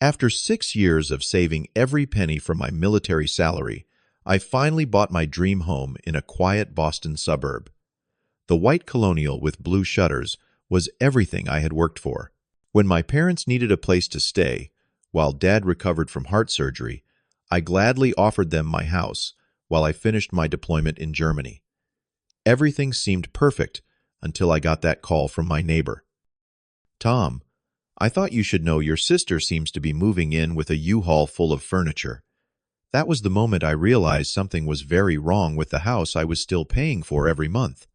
After 6 years of saving every penny from my military salary, I finally bought my dream home in a quiet Boston suburb. The white colonial with blue shutters was everything I had worked for. When my parents needed a place to stay, while Dad recovered from heart surgery, I gladly offered them my house while I finished my deployment in Germany. Everything seemed perfect until I got that call from my neighbor. "Tom, I thought you should know your sister seems to be moving in with a U-Haul full of furniture." That was the moment I realized something was very wrong with the house I was still paying for every month.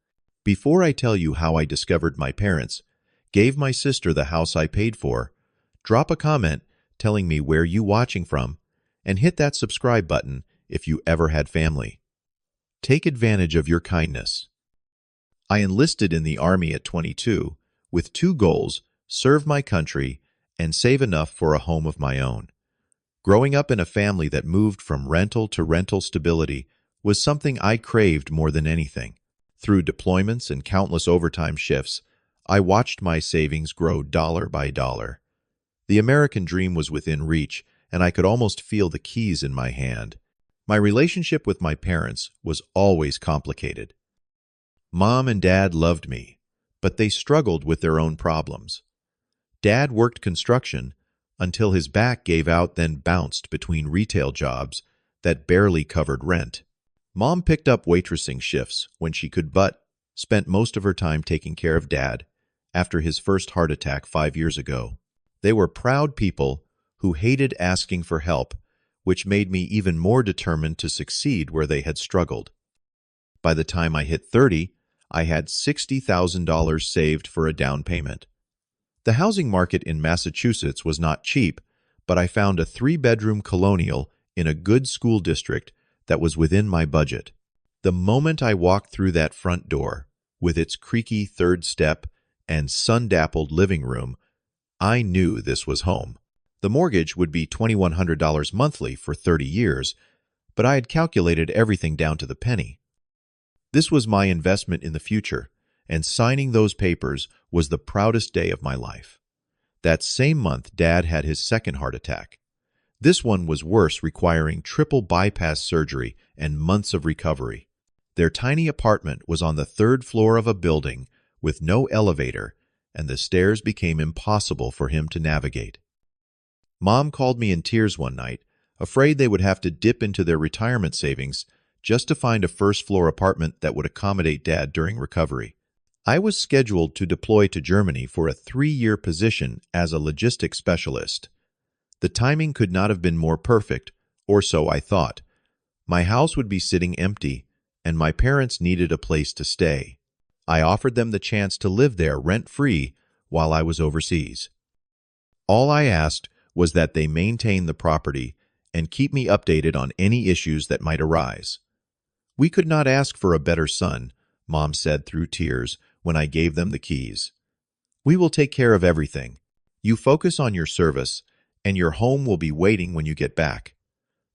Before I tell you how I discovered my parents gave my sister the house I paid for, drop a comment telling me where you watching from, and hit that subscribe button if you ever had family. Take advantage of your kindness. I enlisted in the Army at 22 with two goals: serve my country and save enough for a home of my own. Growing up in a family that moved from rental to rental stability was something I craved more than anything. Through deployments and countless overtime shifts, I watched my savings grow dollar by dollar. The American dream was within reach, and I could almost feel the keys in my hand. My relationship with my parents was always complicated. Mom and Dad loved me, but they struggled with their own problems. Dad worked construction until his back gave out, then bounced between retail jobs that barely covered rent. Mom picked up waitressing shifts when she could, but spent most of her time taking care of Dad after his first heart attack 5 years ago. They were proud people who hated asking for help, which made me even more determined to succeed where they had struggled. By the time I hit 30, I had $60,000 saved for a down payment. The housing market in Massachusetts was not cheap, but I found a 3-bedroom colonial in a good school district that was within my budget. The moment I walked through that front door, with its creaky third step and sun-dappled living room, I knew this was home. The mortgage would be $2,100 monthly for 30 years, but I had calculated everything down to the penny. This was my investment in the future, and signing those papers was the proudest day of my life. That same month, Dad had his second heart attack. This one was worse, requiring triple bypass surgery and months of recovery. Their tiny apartment was on the 3rd floor of a building with no elevator, and the stairs became impossible for him to navigate. Mom called me in tears one night, afraid they would have to dip into their retirement savings just to find a first-floor apartment that would accommodate Dad during recovery. I was scheduled to deploy to Germany for a 3-year position as a logistics specialist. The timing could not have been more perfect, or so I thought. My house would be sitting empty, and my parents needed a place to stay. I offered them the chance to live there rent-free while I was overseas. All I asked was that they maintain the property and keep me updated on any issues that might arise. "We could not ask for a better son," Mom said through tears when I gave them the keys. "We will take care of everything. You focus on your service, and your home will be waiting when you get back."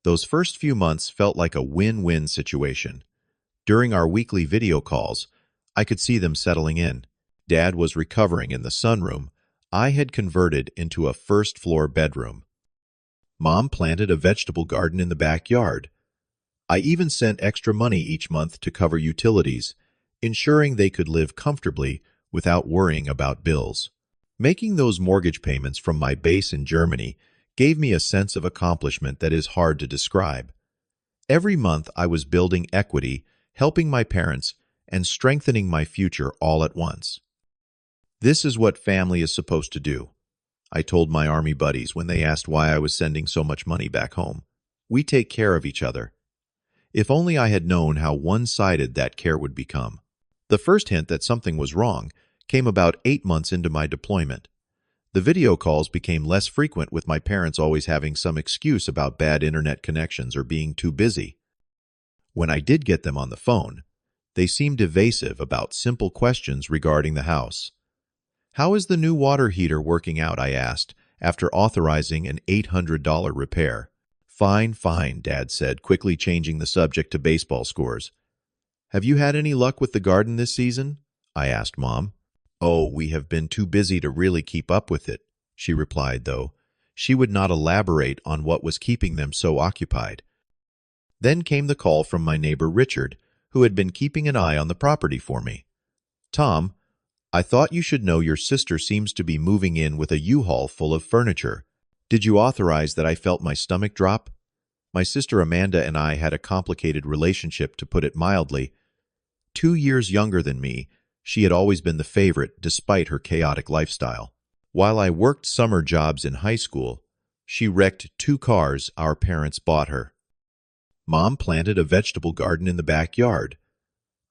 Those first few months felt like a win-win situation. During our weekly video calls, I could see them settling in. Dad was recovering in the sunroom I had converted into a first-floor bedroom. Mom planted a vegetable garden in the backyard. I even sent extra money each month to cover utilities, ensuring they could live comfortably without worrying about bills. Making those mortgage payments from my base in Germany gave me a sense of accomplishment that is hard to describe. Every month I was building equity, helping my parents, and strengthening my future all at once. "This is what family is supposed to do," I told my Army buddies when they asked why I was sending so much money back home. "We take care of each other." If only I had known how one-sided that care would become. The first hint that something was wrong came about 8 months into my deployment. The video calls became less frequent, with my parents always having some excuse about bad internet connections or being too busy. When I did get them on the phone, they seemed evasive about simple questions regarding the house. "How is the new water heater working out?" I asked, after authorizing an $800 repair. "Fine, fine," Dad said, quickly changing the subject to baseball scores. "Have you had any luck with the garden this season?" I asked Mom. "Oh, we have been too busy to really keep up with it," she replied, though. she would not elaborate on what was keeping them so occupied. Then came the call from my neighbor Richard, who had been keeping an eye on the property for me. "Tom, I thought you should know your sister seems to be moving in with a U-Haul full of furniture. Did you authorize that?" I felt my stomach drop. My sister Amanda and I had a complicated relationship, to put it mildly. 2 years younger than me, she had always been the favorite despite her chaotic lifestyle. While I worked summer jobs in high school, she wrecked 2 cars our parents bought her. Mom planted a vegetable garden in the backyard.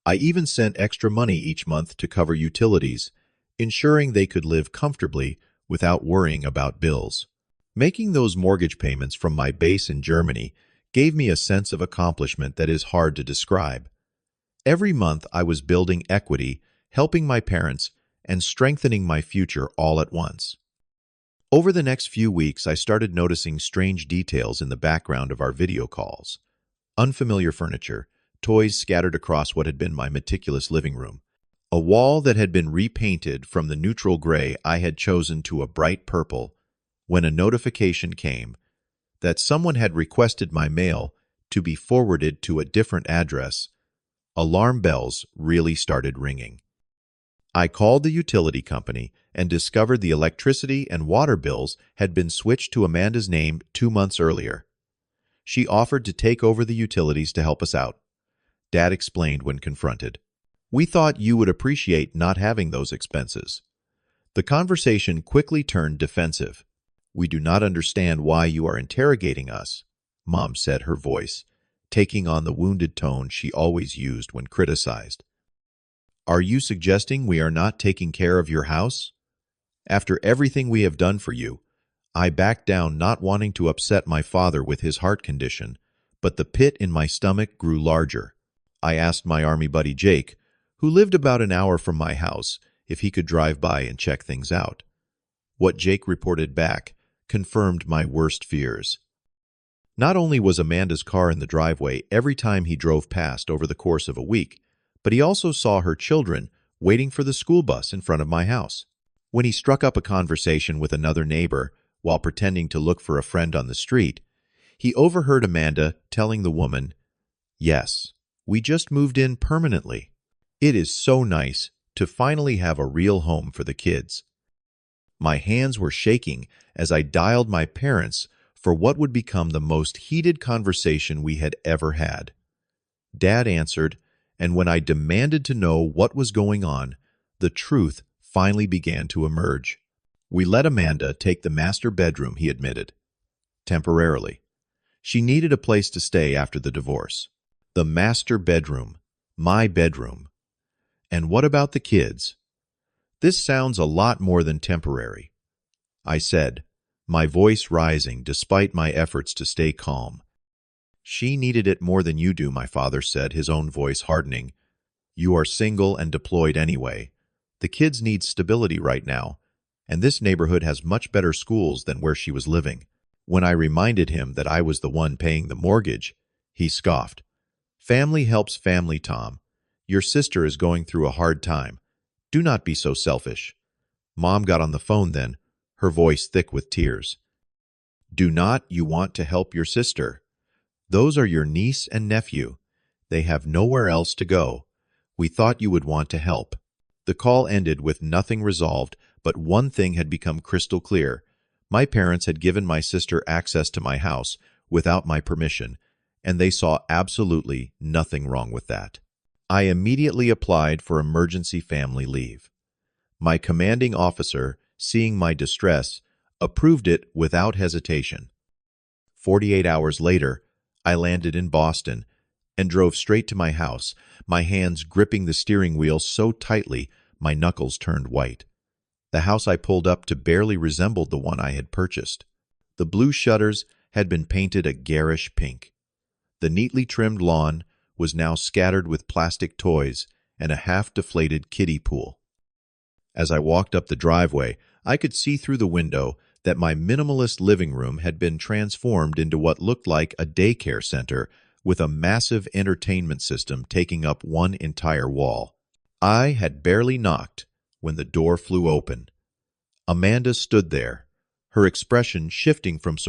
I even sent extra money each month to cover utilities, ensuring they could live comfortably without worrying about bills. Making those mortgage payments from my base in Germany gave me a sense of accomplishment that is hard to describe. Every month I was building equity, helping my parents, and strengthening my future all at once. Over the next few weeks, I started noticing strange details in the background of our video calls. Unfamiliar furniture, toys scattered across what had been my meticulous living room, a wall that had been repainted from the neutral gray I had chosen to a bright purple, when a notification came that someone had requested my mail to be forwarded to a different address. Alarm bells really started ringing. I called the utility company and discovered the electricity and water bills had been switched to Amanda's name 2 months earlier. She offered to take over the utilities to help us out, Dad explained when confronted. "We thought you would appreciate not having those expenses." The conversation quickly turned defensive. "We do not understand why you are interrogating us," Mom said, her voice taking on the wounded tone she always used when criticized. "Are you suggesting we are not taking care of your house? After everything we have done for you?" I backed down, not wanting to upset my father with his heart condition, but the pit in my stomach grew larger. I asked my army buddy Jake, who lived about an hour from my house, if he could drive by and check things out. What Jake reported back confirmed my worst fears. Not only was Amanda's car in the driveway every time he drove past over the course of a week, but he also saw her children waiting for the school bus in front of my house. When he struck up a conversation with another neighbor while pretending to look for a friend on the street, he overheard Amanda telling the woman, "Yes, we just moved in permanently. It is so nice to finally have a real home for the kids." My hands were shaking as I dialed my parents for what would become the most heated conversation we had ever had. Dad answered, and when I demanded to know what was going on, the truth finally began to emerge. "We let Amanda take the master bedroom," he admitted. "Temporarily. She needed a place to stay after the divorce." The master bedroom. My bedroom. "And what about the kids?" "This sounds a lot more than temporary," I said, my voice rising despite my efforts to stay calm. "She needed it more than you do," my father said, his own voice hardening. "You are single and deployed anyway. The kids need stability right now, and this neighborhood has much better schools than where she was living." When I reminded him that I was the one paying the mortgage, he scoffed. "Family helps family, Tom. Your sister is going through a hard time. Do not be so selfish." Mom got on the phone then, her voice thick with tears. "Do not you want to help your sister? Those are your niece and nephew. They have nowhere else to go. We thought you would want to help." The call ended with nothing resolved, but one thing had become crystal clear. My parents had given my sister access to my house without my permission, and they saw absolutely nothing wrong with that. I immediately applied for emergency family leave. My commanding officer, seeing my distress, approved it without hesitation. 48 hours later, I landed in Boston and drove straight to my house, my hands gripping the steering wheel so tightly my knuckles turned white. The house I pulled up to barely resembled the one I had purchased. The blue shutters had been painted a garish pink. The neatly trimmed lawn was now scattered with plastic toys and a half-deflated kiddie pool. As I walked up the driveway, I could see through the window that my minimalist living room had been transformed into what looked like a daycare center with a massive entertainment system taking up one entire wall. I had barely knocked when the door flew open. Amanda stood there, her expression shifting from surprise